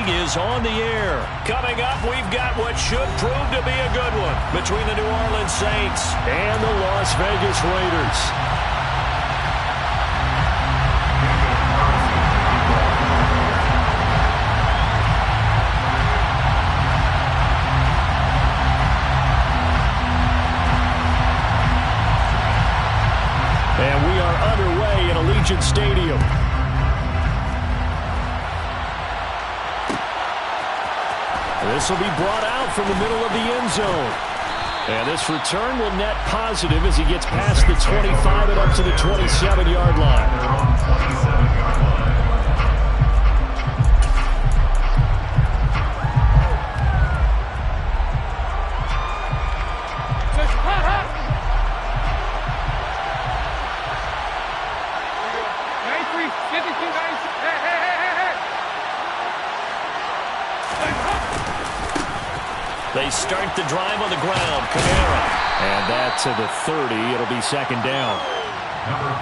is on the air. Coming up, we've got what should prove to be a good one between the New Orleans Saints and the Las Vegas Raiders. And we are underway at Allegiant Stadium. This will be brought out from the middle of the end zone. And this return will net positive as he gets past the 25 and up to the 27-yard line. They start the drive on the ground. Kamara. And that to the 30. It'll be second down.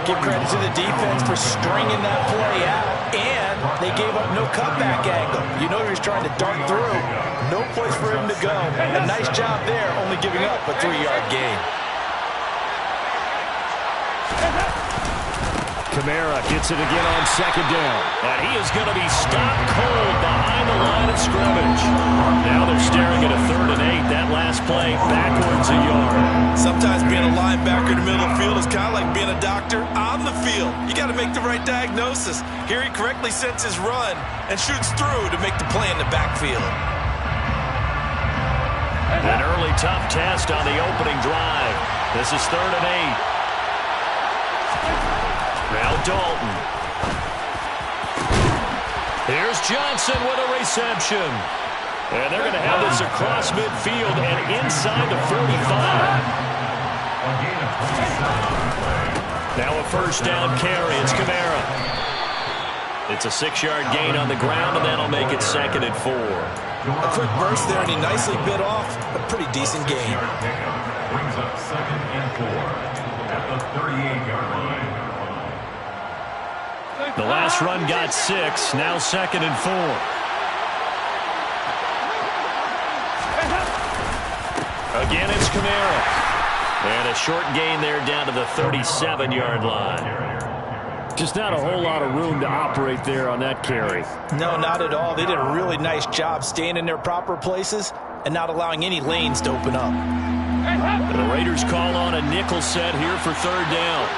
Give credit to the defense for stringing that play out. And they gave up no cutback angle. You know he was trying to dart through. No place for him to go. A nice job there, only giving up a 3-yard gain. Kamara gets it again on second down. And he is going to be stopped cold behind the line of scrimmage. Now they're staring at a 3rd and 8. That last play backwards a yard. Sometimes being a linebacker in the middle of the field is kind of like being a doctor on the field. You got to make the right diagnosis. Here he correctly sets his run and shoots through to make the play in the backfield. An early tough test on the opening drive. This is 3rd and 8. Now Dalton. Here's Johnson with a reception. And they're going to have this across midfield and inside the 45. Now a first down carry. It's Kamara. It's a 6-yard gain on the ground, and that'll make it 2nd and 4. A quick burst there, and he nicely bit off a pretty decent gain. Brings up 2nd and 4 at the 38-yard line. The last run got 6. Now 2nd and 4. Again, it's Kamara. And a short gain there down to the 37-yard line. Just not a whole lot of room to operate there on that carry. No, not at all. They did a really nice job staying in their proper places and not allowing any lanes to open up. The Raiders call on a nickel set here for 3rd down.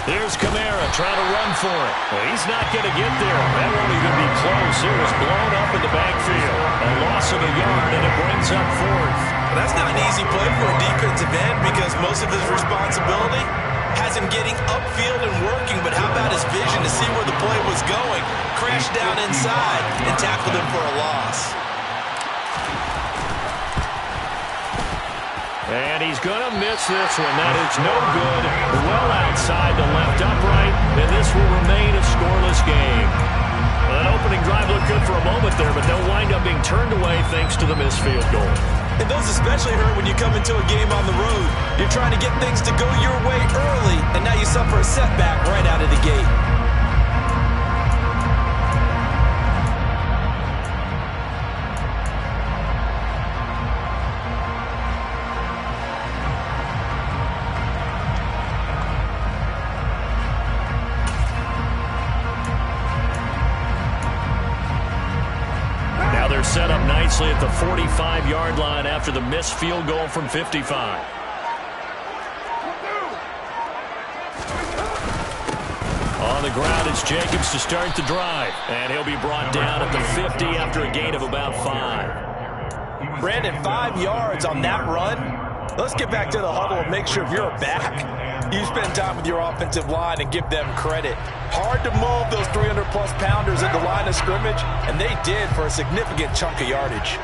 Here's Kamara trying to run for it. Well, he's not going to get there. That won't even be close. It was blown up in the backfield. A loss of a yard, and it brings up 4th. Well, that's not an easy play for a defensive end because most of his responsibility has him getting upfield and working, but how about his vision to see where the play was going? Crashed down inside and tackled him for a loss. And he's going to miss this one. That is no good. Well outside the left upright, and this will remain a scoreless game. Well, that opening drive looked good for a moment there, but they'll wind up being turned away thanks to the missed field goal. And those especially hurt when you come into a game on the road. You're trying to get things to go your way early, and now you suffer a setback right out of the gate. Set up nicely at the 45-yard line after the missed field goal from 55. On the ground, it's Jacobs to start the drive. And he'll be brought down at the 50 after a gain of about 5. Brandon, 5 yards on that run. Let's get back to the huddle and make sure if you're back, you spend time with your offensive line and give them credit. Hard to move those 300-plus pounders at the line of scrimmage, and they did for a significant chunk of yardage.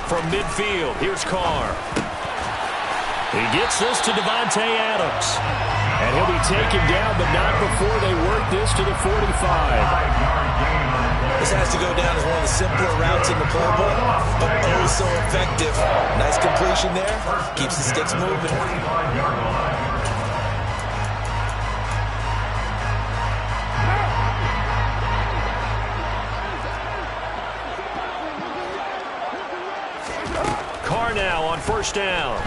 From midfield, here's Carr. He gets this to Davante Adams. And he'll be taken down, but not before they work this to the 45. This has to go down as one of the simpler routes in the playbook, but oh so effective. Nice completion there. Keeps the sticks moving. Carr now on first down.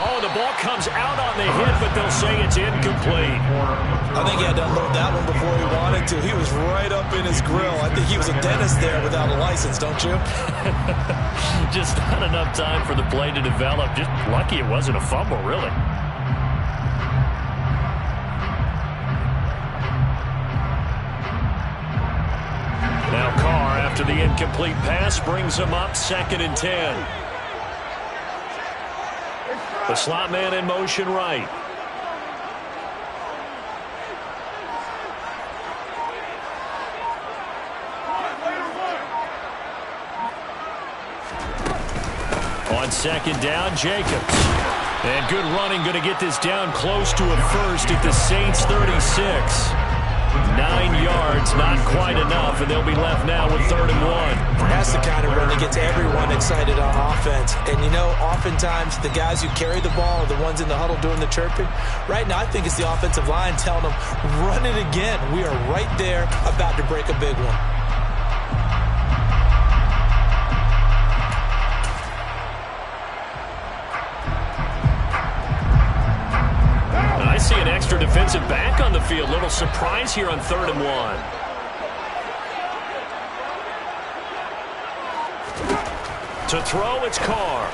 Oh, the ball comes out on the hit, but they'll say it's incomplete. I think he had to unload that one before he wanted to. He was right up in his grill. I think he was a dentist there without a license, don't you? Just not enough time for the play to develop. Just lucky it wasn't a fumble, really. Now Carr, after the incomplete pass, brings him up 2nd and 10. The slot man in motion right. On 2nd down, Jacobs. And good running, going to get this down close to a first at the Saints 36. 9 yards, not quite enough, and they'll be left now with 3rd and 1. That's the kind of run that gets everyone excited on offense. And, you know, oftentimes the guys who carry the ball are the ones in the huddle doing the chirping. Right now, I think it's the offensive line telling them, run it again. We are right there about to break a big one. I see an extra defensive back on the field. Little surprise here on 3rd and 1. To throw, it's Carr.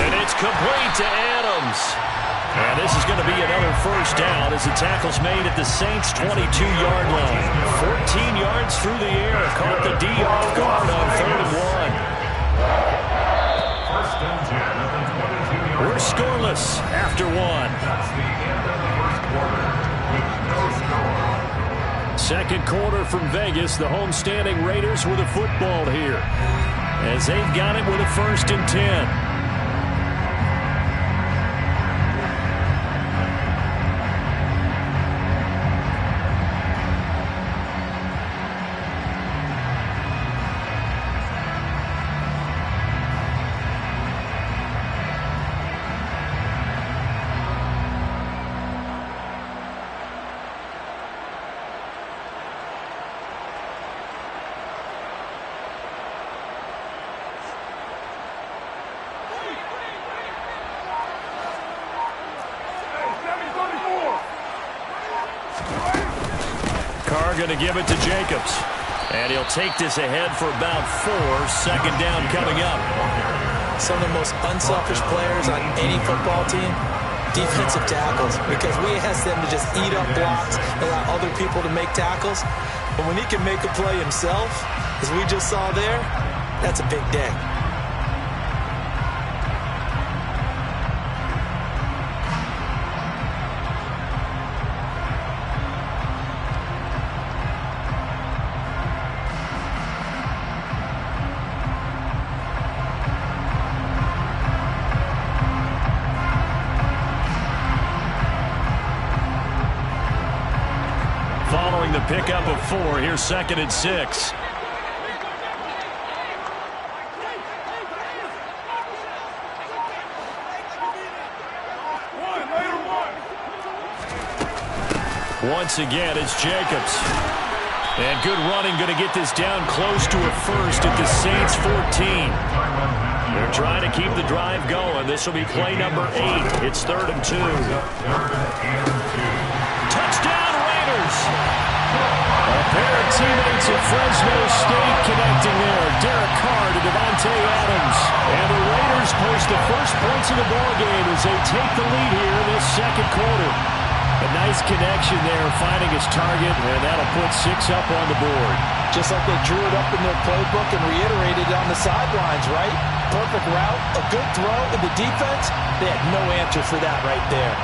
And it's complete to Adams. And this is going to be another first down as the tackle's made at the Saints' 22-yard line. 14 yards through the air. Caught the D off guard on 3rd and 1. First and 10 at the 22-yard line. We're scoreless after 1. That's the end of the first quarter with no score. Second quarter from Vegas. The homestanding Raiders with a football here, as they've got it with a 1st and 10. Going to give it to Jacobs. And he'll take this ahead for about 4. 2nd down coming up. Some of the most unselfish players on any football team, defensive tackles, because we ask them to just eat up blocks, allow other people to make tackles. But when he can make a play himself, as we just saw there, that's a big day. Following the pickup of 4, here's 2nd and 6. Once again, it's Jacobs. And good running, going to get this down close to a first at the Saints 14. They're trying to keep the drive going. This will be play number 8. It's 3rd and 2. Touchdown, Raiders! A pair of teammates at Fresno State connecting there. Derek Carr to Davante Adams. And the Raiders post the first points of the ballgame as they take the lead here in this 2nd quarter. A nice connection there, finding his target, and that'll put 6 up on the board. Just like they drew it up in their playbook and reiterated on the sidelines, right? Perfect route, a good throw, and the defense, they had no answer for that right there.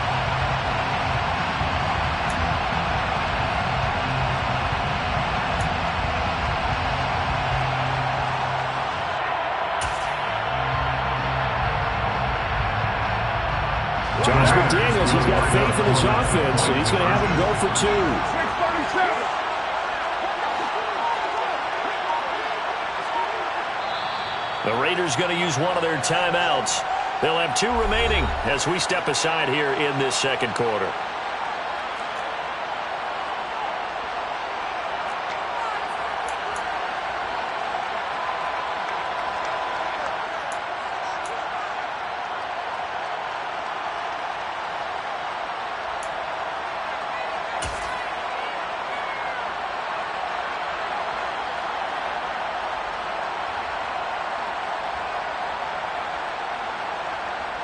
Josh McDaniels, he's got faith in his offense, and he's going to have him go for 2. The Raiders going to use one of their timeouts. They'll have 2 remaining as we step aside here in this second quarter.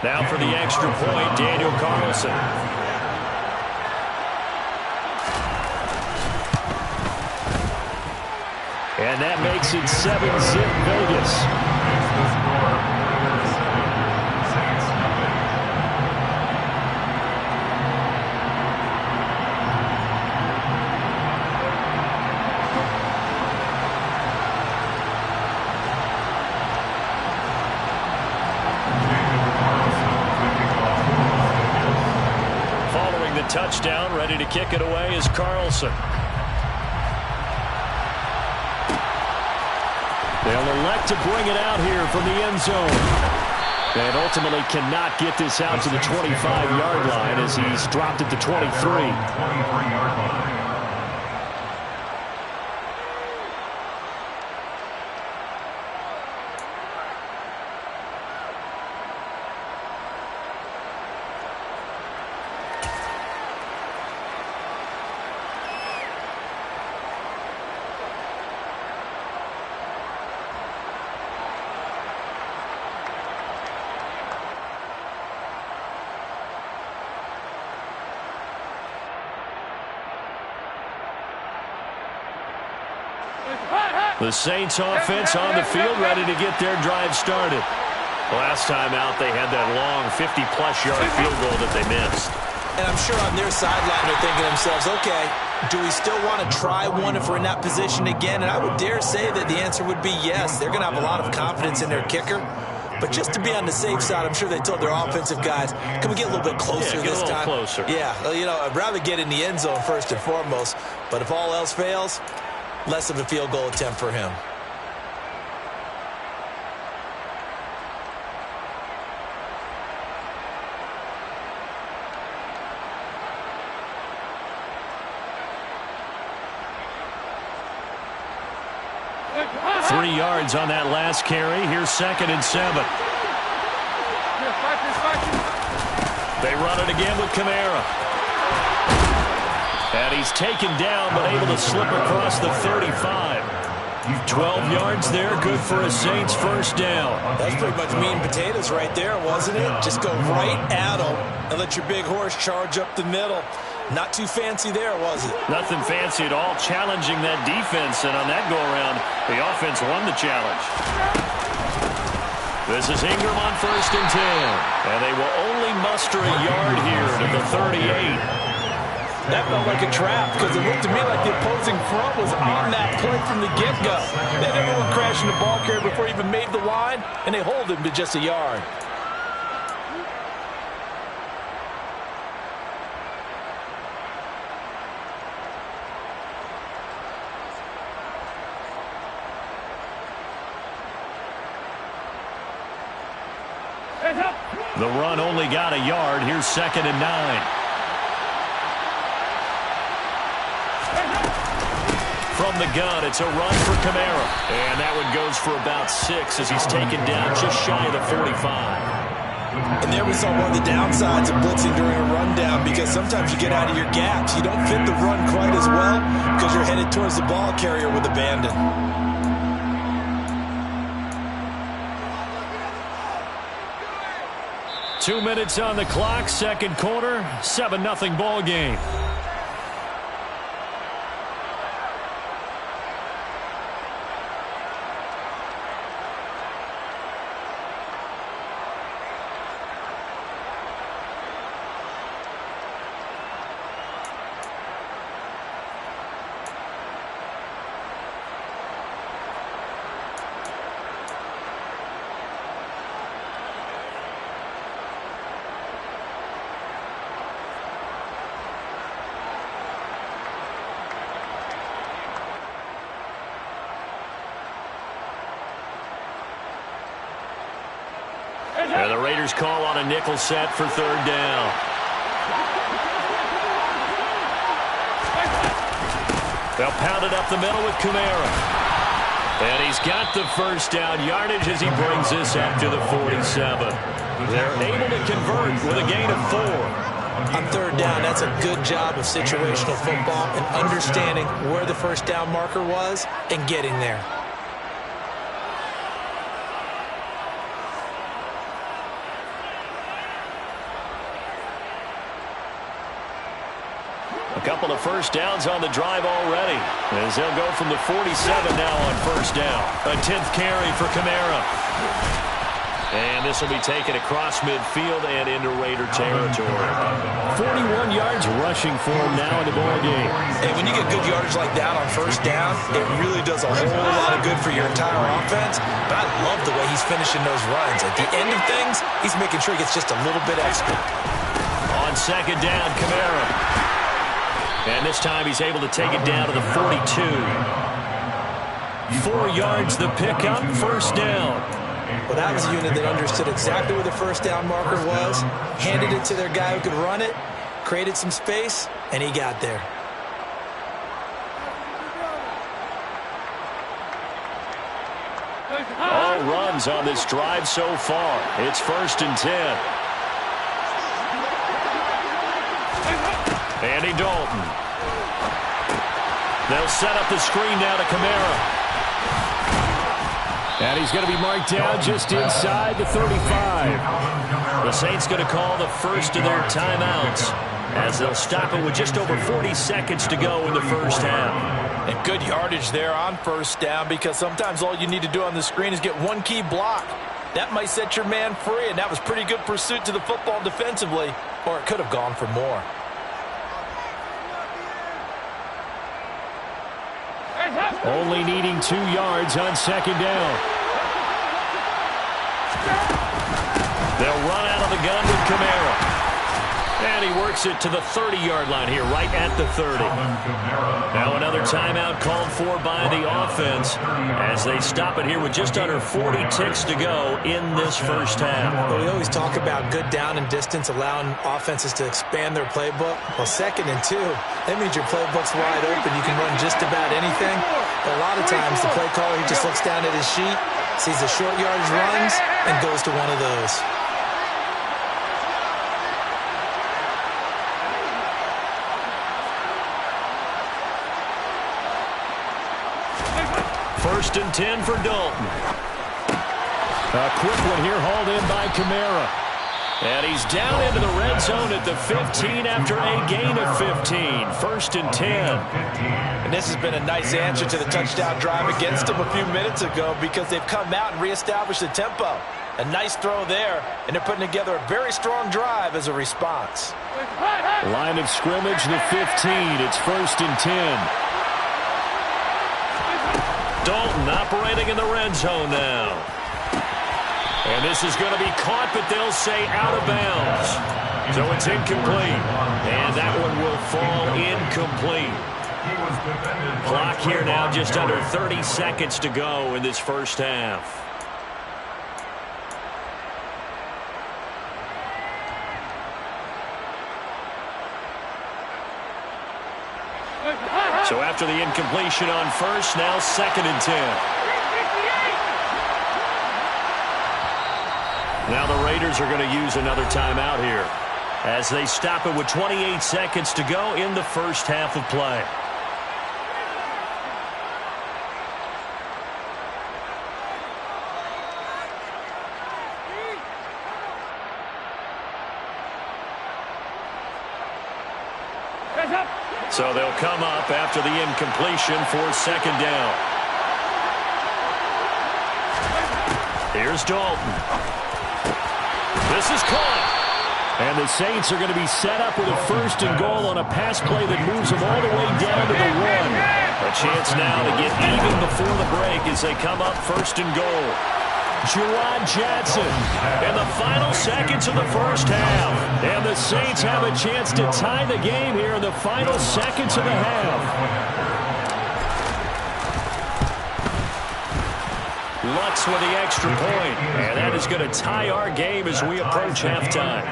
Now for the extra point, Daniel Carlson. And that makes it 7-zip Vegas. Touchdown, ready to kick it away is Carlson. They'll elect to bring it out here from the end zone. And ultimately cannot get this out to the 25-yard line as he's dropped at the 23. 23-yard line. The Saints offense on the field, ready to get their drive started. Last time out, they had that long 50-plus yard field goal that they missed. And I'm sure on their sideline they're thinking to themselves, okay, do we still want to try one if we're in that position again? And I would dare say that the answer would be yes. They're going to have a lot of confidence in their kicker. But just to be on the safe side, I'm sure they told their offensive guys, can we get a little bit closer this time? Closer. Yeah, you know, I'd rather get in the end zone first and foremost. But if all else fails, less of a field goal attempt for him. Three yards on that last carry. Here's 2nd and 7. They run it again with Kamara. And he's taken down, but able to slip across the 35. 12 yards there, good for a Saints first down. That's pretty much meat and potatoes right there, wasn't it? Just go right at them and let your big horse charge up the middle. Not too fancy there, was it? Nothing fancy at all, challenging that defense, and on that go-around, the offense won the challenge. This is Ingram on 1st and 10, and they will only muster a yard here to the 38. That felt like a trap because it looked to me like the opposing front was on that play from the get-go. They had everyone crashing the ball carrier before he even made the line, and they hold him to just a yard. The run only got a yard. Here's 2nd and 9. From the gun, it's a run for Kamara. And that one goes for about 6 as he's taken down just shy of the 45. And there we saw one of the downsides of blitzing during a rundown, because sometimes you get out of your gaps. You don't fit the run quite as well because you're headed towards the ball carrier with abandon. 2 minutes on the clock, second quarter, 7-0 ball game. And the Raiders call on a nickel set for third down. They'll pound it up the middle with Kamara. And he's got the first down yardage as he brings this up to the 47. They're able to convert with a gain of 4. On third down, that's a good job of situational football and understanding where the first down marker was and getting there. A couple of first downs on the drive already, as they'll go from the 47 now on first down. A 10th carry for Kamara. And this will be taken across midfield and into Raider territory. 41 yards rushing for him now in the ball game. And when you get good yardage like that on first down, it really does a whole lot of good for your entire offense. But I love the way he's finishing those runs. At the end of things, he's making sure he gets just a little bit extra. On second down, Kamara. And this time he's able to take it down to the 42. 4 yards the pickup, first down. Well, that was a unit that understood exactly where the first down marker was, handed it to their guy who could run it, created some space, and he got there. All runs on this drive so far. It's first and 10. Andy Dalton. They'll set up the screen now to Kamara. And he's going to be marked down just inside the 35. The Saints going to call the first of their timeouts as they'll stop it with just over 40 seconds to go in the first half. And good yardage there on first down, because sometimes all you need to do on the screen is get one key block. That might set your man free, and that was pretty good pursuit to the football defensively, or it could have gone for more. Only needing 2 yards on second down. They'll run out of the gun with Kamara. And he works it to the 30-yard line here, right at the 30. Now another timeout called for by the offense as they stop it here with just under 40 ticks to go in this first half. Well, we always talk about good down and distance, allowing offenses to expand their playbook. Well, second and 2, that means your playbook's wide open. You can run just about anything. But a lot of times the play caller, he just looks down at his sheet, sees the short yardage runs, and goes to one of those. First and 10 for Dalton. A quick one here, hauled in by Kamara. And he's down into the red zone at the 15 after a gain of 15. First and 10. And this has been a nice answer to the touchdown drive against them a few minutes ago, because they've come out and reestablished the tempo. A nice throw there, and they're putting together a very strong drive as a response. Line of scrimmage, the 15. It's first and 10. Dalton operating in the red zone now. And this is going to be caught, but they'll say out of bounds. So it's incomplete. And that one will fall incomplete. Clock here now, just under 30 seconds to go in this first half. So after the incompletion on first, now second and 10. Now the Raiders are going to use another timeout here as they stop it with 28 seconds to go in the first half of play. So they'll come up after the incompletion for second down. Here's Dalton. This is caught. And the Saints are going to be set up with a first and goal on a pass play that moves them all the way down to the 1. A chance now to get even before the break as they come up first and goal. Juwan Johnson in the final seconds of the first half. And the Saints have a chance to tie the game here in the final seconds of the half. Lutz with the extra point. And that is going to tie our game as we approach halftime.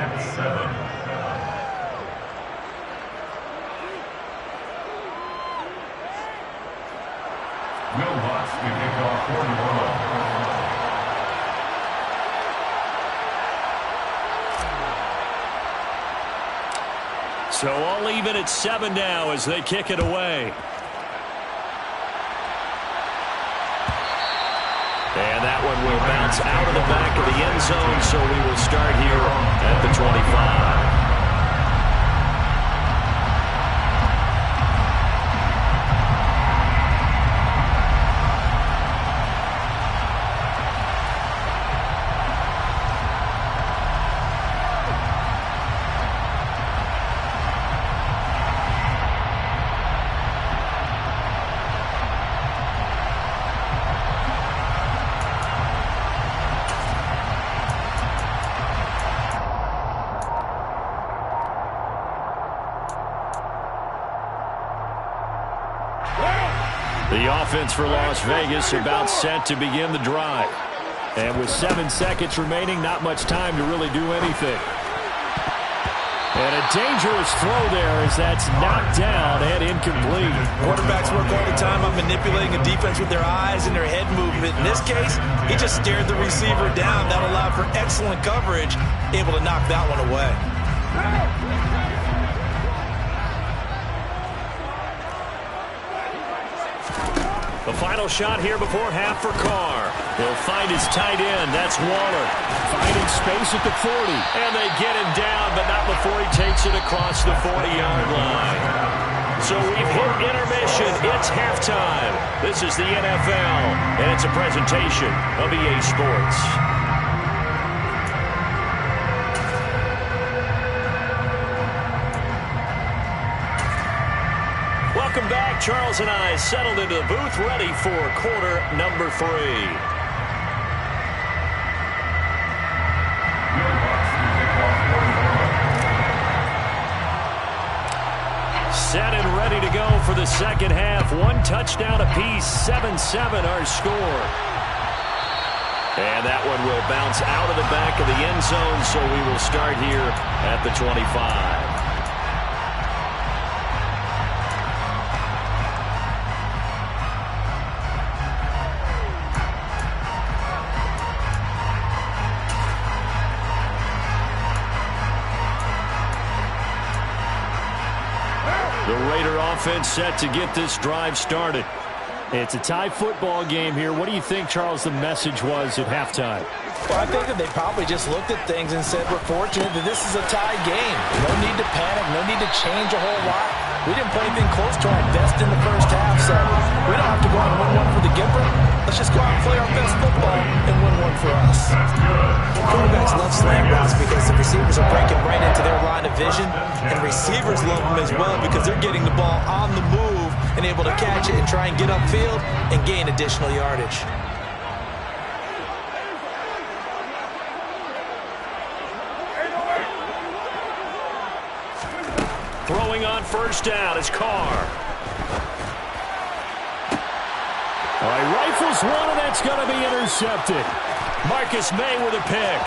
Will Lutz to kick off for New Orleans. So all even at 7 now as they kick it away. And that one will bounce out of the back of the end zone, so we will start here at the 25. The offense for Las Vegas about set to begin the drive. And with 7 seconds remaining, not much time to really do anything. And a dangerous throw there as that's knocked down and incomplete. Quarterbacks work all the time on manipulating a defense with their eyes and their head movement. In this case, he just stared the receiver down. That allowed for excellent coverage, able to knock that one away. The final shot here before half for Carr. He'll find his tight end. That's Waller. Finding space at the 40. And they get him down, but not before he takes it across the 40-yard line. So we've hit intermission. It's halftime. This is the NFL, and it's a presentation of EA Sports. Welcome back. Charles and I settled into the booth, ready for quarter number 3. Set and ready to go for the second half. 1 touchdown apiece, 7-7 our score. And that one will bounce out of the back of the end zone, so we will start here at the 25. The Raider offense set to get this drive started. It's a tie football game here. What do you think, Charles, the message was at halftime? Well, I think that they probably just looked at things and said, we're fortunate that this is a tie game. No need to panic, no need to change a whole lot. We didn't play anything close to our best in the first half, so we don't have to go out and win one for the Gipper. Let's just go out and play our best football and win one for us. Quarterbacks love slant routes because the receivers are breaking right into their line of vision, and receivers love them as well because they're getting the ball on the move and able to catch it and try and get upfield and gain additional yardage. Throwing on first down is Carr. All right, rifles one, and that's going to be intercepted. Marcus May with a pick.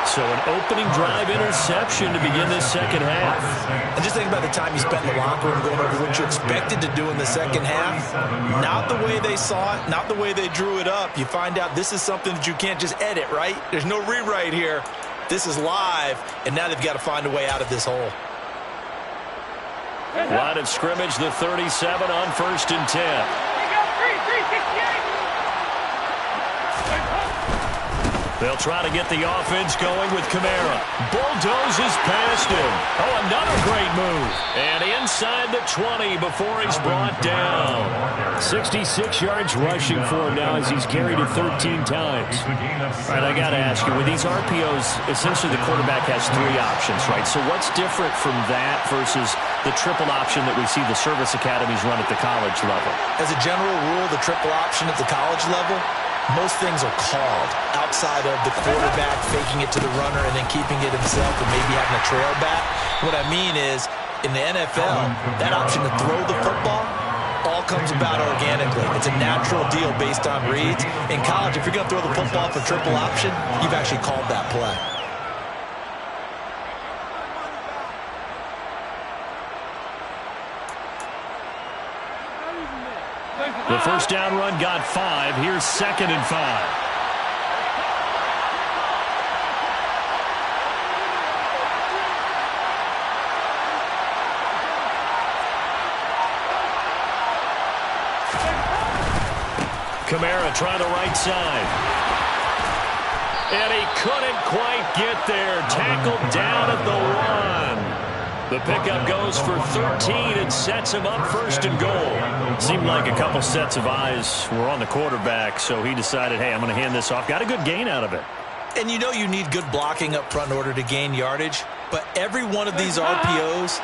So an opening drive interception to begin this second half. And just think about the time you spent in the locker room going over what you expected to do in the second half. Not the way they saw it, not the way they drew it up. You find out this is something that you can't just edit, right? There's no rewrite here. This is live, and now they've got to find a way out of this hole. Line of scrimmage, the 37 on 1st and 10. They'll try to get the offense going with Kamara. Bulldozes past him. Oh, another great move. And inside the 20 before he's brought down. 66 yards rushing for him now as he's carried it 13 times. All right, I got to ask you, with these RPOs, essentially the quarterback has 3 options, right? So what's different from that versus the triple option that we see the service academies run at the college level? As a general rule, the triple option at the college level, most things are called outside of the quarterback faking it to the runner and then keeping it himself and maybe having a trail back. What I mean is, in the NFL, that option to throw the football, all comes about organically. It's a natural deal based on reads. In college, if you're going to throw the football for triple option, you've actually called that play. The first down run got 5. Here's 2nd and 5. Kamara trying the right side. And he couldn't quite get there. Tackled down at the 1. The pickup goes for 13 and sets him up 1st and goal. Seemed like a couple sets of eyes were on the quarterback, so he decided, hey, I'm going to hand this off. Got a good gain out of it. And you know you need good blocking up front in order to gain yardage, but every one of these RPOs,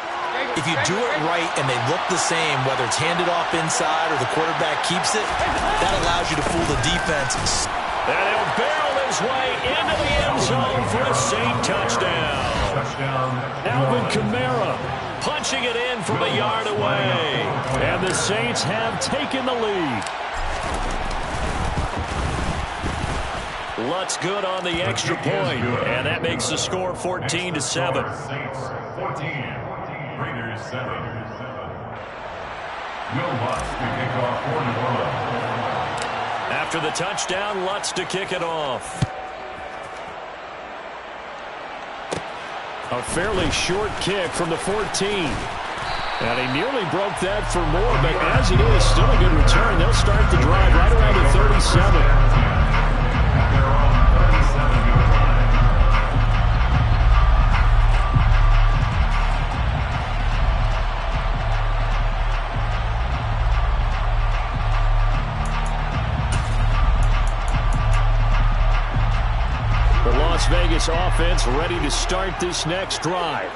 if you do it right and they look the same, whether it's handed off inside or the quarterback keeps it, that allows you to fool the defense. And he'll barrel his way into the end zone for a Saint touchdown. Alvin Kamara punching it in from a yard away. And the Saints have taken the lead. Lutz good on the extra point, and that makes the score 14-7. Saints 14, Raiders 7. Will Lutz to kick off for New Orleans. After the touchdown, Lutz to kick it off. A fairly short kick from the 14. And he nearly broke that for more, but as it is, still a good return. They'll start the drive right around the 37. Las Vegas offense ready to start this next drive.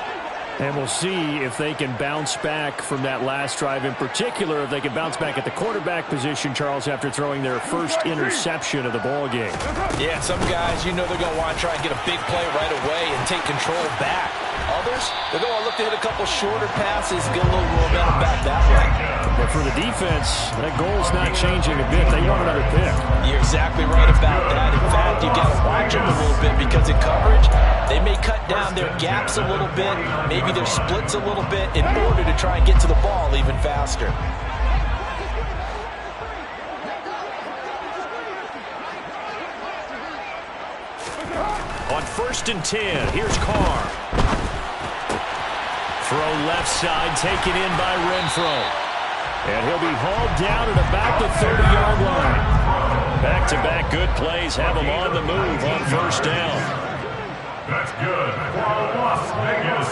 And we'll see if they can bounce back from that last drive. In particular, if they can bounce back at the quarterback position, Charles, after throwing their first interception of the ball game. Yeah, some guys, you know they're going to want to try and get a big play right away and take control back. Others, they're going to look to hit a couple shorter passes, get a little momentum back that way. But for the defense, that goal's not changing a bit. They want another pick. You're exactly right about that. In fact, you've got to watch them a little bit because in coverage, they may cut down their gaps a little bit, maybe their splits a little bit in order to try and get to the ball even faster. On 1st and 10, here's Carr. Throw left side, taken in by Renfro. And he'll be hauled down at about the 30-yard line. Back-to-back good plays have him on the move on 1st down. That's good for Las Vegas.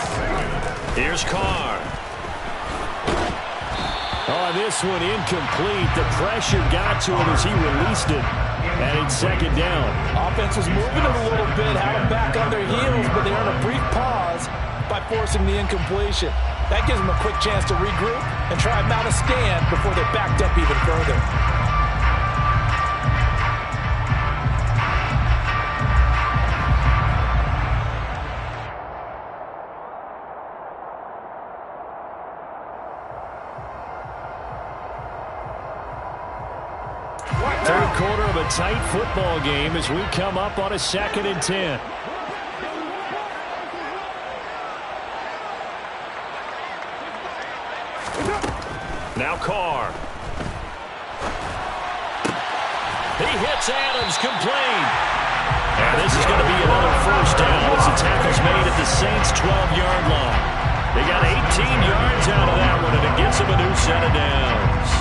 Here's Carr. Oh, this one incomplete. The pressure got to him as he released it. And it's 2nd down. Offense was moving it a little bit, had them back on their heels, but they're in a brief pause by forcing the incompletion. That gives them a quick chance to regroup and try and mount a stand before they're backed up even further. Third quarter of a tight football game as we come up on a 2nd and 10. Now Carr. He hits Adams, complete. And this is going to be another 1st down as the tackle's made at the Saints' 12-yard line. They got 18 yards out of that one, and it gets them a new set of downs.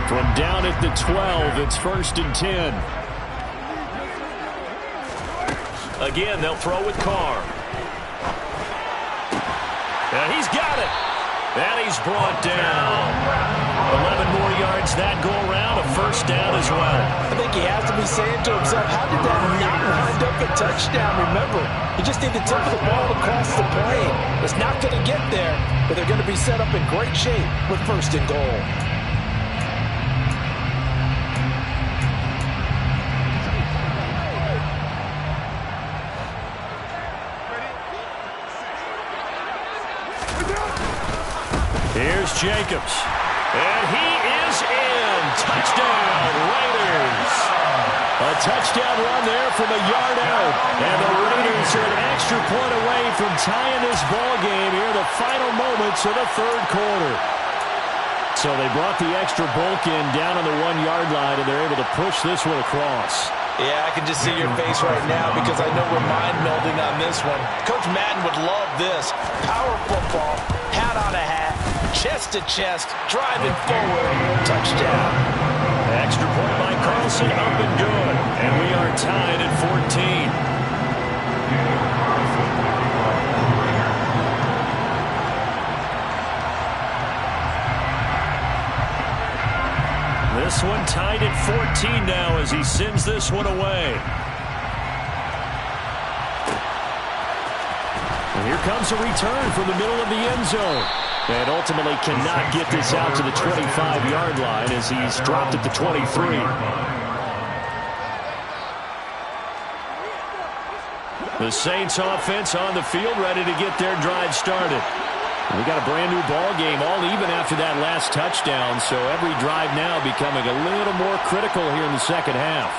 From down at the 12, it's 1st and 10. Again, they'll throw with Carr. And he's got it. And he's brought down. 11 more yards that go around, a 1st down as well. I think he has to be saying to himself, how did that not wind up a touchdown? Remember, he just need the tip of the ball across the plane. It's not going to get there, but they're going to be set up in great shape with 1st and goal. Jacobs. And he is in. Touchdown, Raiders. A touchdown run there from a yard out. And the Raiders are an extra point away from tying this ball game here in the final moments of the third quarter. So they brought the extra bulk in down on the 1-yard line, and they're able to push this one across. Yeah, I can just see your face right now because I know we're mind melding on this one. Coach Madden would love this. Power football, hat on a hat, chest to chest, driving forward, touchdown. Extra point by Carlson, up and good. And we are tied at 14. This one tied at 14 now as he sends this one away. And here comes a return from the middle of the end zone. And ultimately cannot get this out to the 25-yard line as he's dropped at the 23. The Saints offense on the field ready to get their drive started. We got a brand new ball game, all even after that last touchdown, so every drive now becoming a little more critical here in the second half.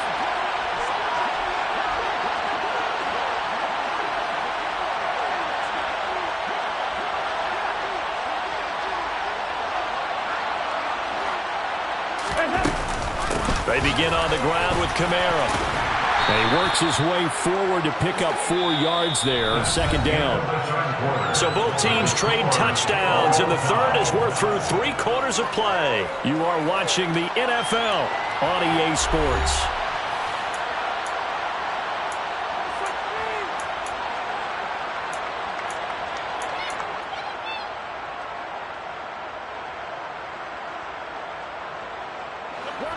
They begin on the ground with Kamara. And he works his way forward to pick up 4 yards there, second down. So both teams trade touchdowns, and the third as we're through 3 quarters of play. You are watching the NFL on EA Sports.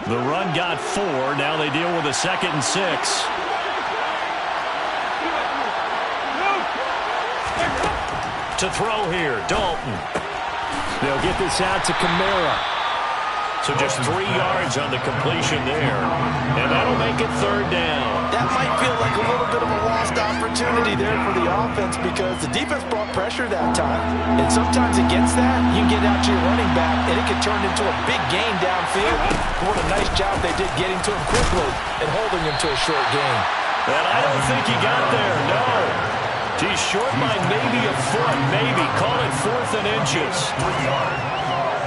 The run got 4. Now they deal with a 2nd and 6. To throw here, Dalton. They'll get this out to Kamara. So just 3 yards on the completion there. And that'll make it third down. That might feel like a little bit of a lost opportunity there for the offense because the defense brought pressure that time. And sometimes against that, you can get out to your running back, and it can turn into a big gain downfield. What a nice job they did getting to him quickly and holding him to a short gain. And I don't think he got there, no. He's short by maybe a foot, maybe. Call it 4th and inches. 3 yards.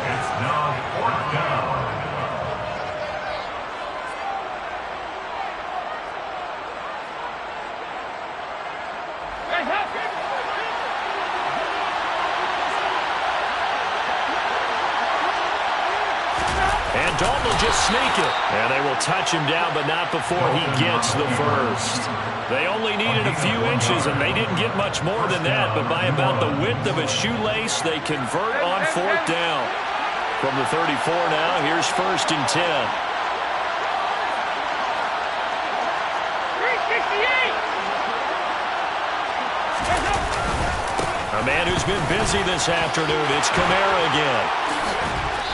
It's now 4th down. And Dalton will just sneak it. And they will touch him down, but not before he gets the first. They only needed a few inches, and they didn't get much more than that. But by about the width of a shoelace, they convert on 4th down. From the 34 now, here's 1st and 10. A man who's been busy this afternoon, it's Kamara again.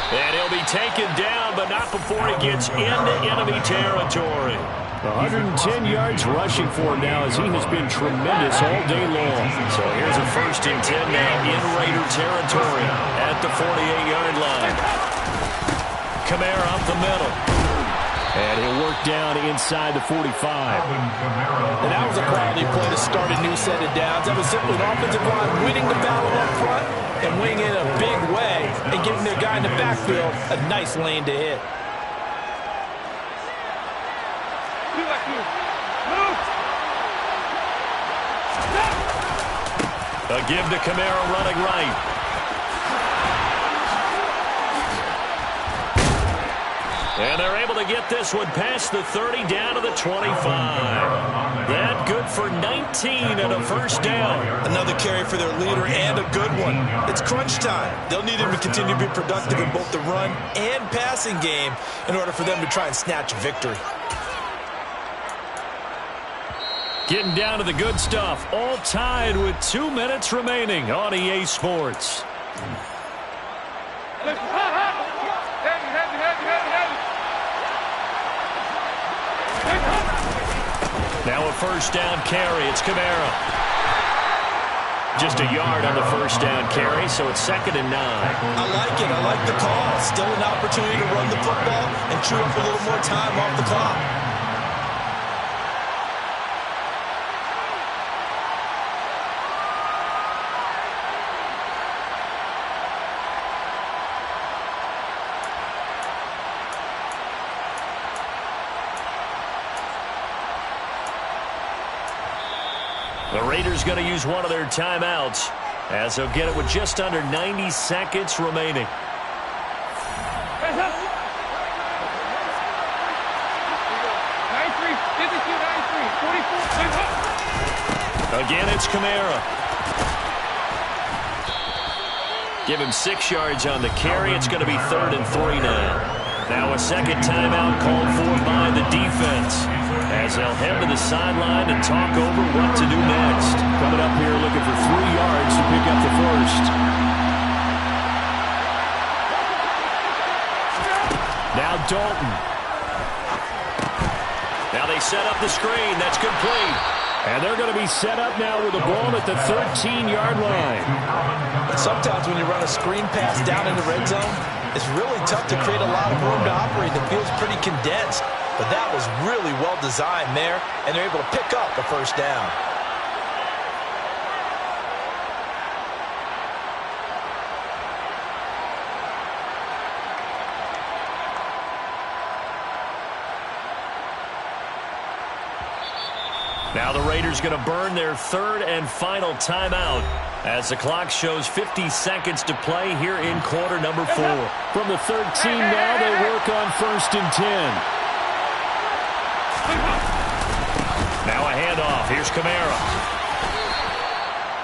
And he'll be taken down, but not before he gets into enemy territory. 110 yards rushing for him now as he has been tremendous all day long. So here's a 1st and 10 now in Raider territory at the 48-yard line. Kamara up the middle. And he'll work down inside the 45. And that was a quality play to start a new set of downs. That was simply an offensive line winning the battle up front and winning in a big way and giving their guy in the backfield a nice lane to hit. A give to Kamara running right. And they're able to get this one past the 30 down to the 25. That good for 19 and a 1st down. Another carry for their leader and a good one. It's crunch time. They'll need him to continue to be productive in both the run and passing game in order for them to try and snatch a victory. Getting down to the good stuff. All tied with 2 minutes remaining on EA Sports. Now a 1st down carry. It's Kamara. Just a yard on the first down carry, so it's 2nd and 9. I like it. I like the call. Still an opportunity to run the football and chew up a little more time off the clock. The Raiders going to use one of their timeouts as they'll get it with just under 90 seconds remaining. Again, it's Kamara. Give him 6 yards on the carry. It's going to be 3rd and 3 now. Now a second timeout called for by the defense as they'll head to the sideline and talk over what to do next. Coming up here looking for 3 yards to pick up the first. Now Dalton. Now they set up the screen. That's complete. And they're going to be set up now with the ball at the 13-yard line. Sometimes when you run a screen pass down in the red zone, it's really tough to create a lot of room to operate. The field's pretty condensed, but that was really well designed there, and they're able to pick up the first down. Now the Raiders going to burn their 3rd and final timeout as the clock shows 50 seconds to play here in quarter number 4. From the 13 now, they work on 1st and 10. Now a handoff. Here's Kamara.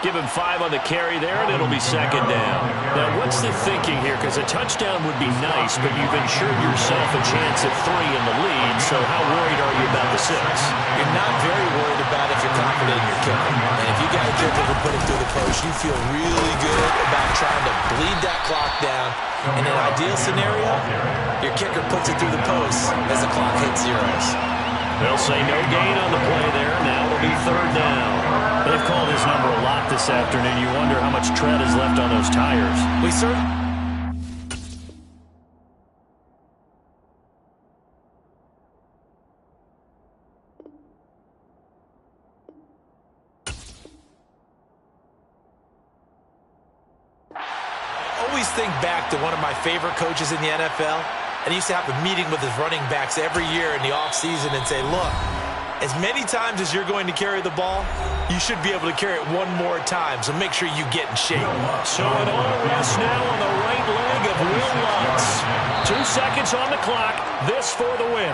Give him 5 on the carry there, and it'll be 2nd down. Now, what's the thinking here? Because a touchdown would be nice, but you've ensured yourself a chance at 3 in the lead, so how worried are you about the 6? You're not very worried about if you're confident in your kicker. And if you got a kicker who put it through the post, you feel really good about trying to bleed that clock down. In an ideal scenario, your kicker puts it through the post as the clock hits zeros. They'll say no gain on the play there. Now it'll be 3rd down. They've called his number a lot this afternoon. You wonder how much tread is left on those tires. We certainly... always think back to one of my favorite coaches in the NFL, and he used to have a meeting with his running backs every year in the offseason and say, look, as many times as you're going to carry the ball, you should be able to carry it one more time, so make sure you get in shape. So an auto rest now on the right leg of Will Lutz. 2 seconds on the clock. This for the win.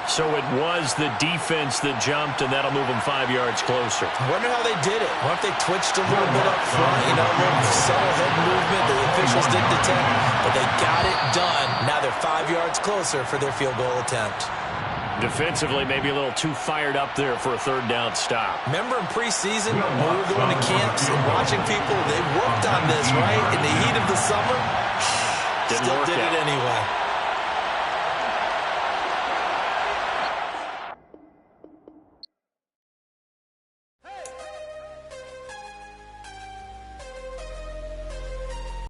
So it was the defense that jumped, and that'll move them 5 yards closer. I wonder how they did it. What if they twitched a little bit up front, a little subtle head movement the officials didn't detect, but they got it done. Now they're 5 yards closer for their field goal attempt. Defensively, maybe a little too fired up there for a 3rd down stop. Remember in preseason when we were going to camps and watching people, they worked on this, right? In the heat of the summer, still did it anyway.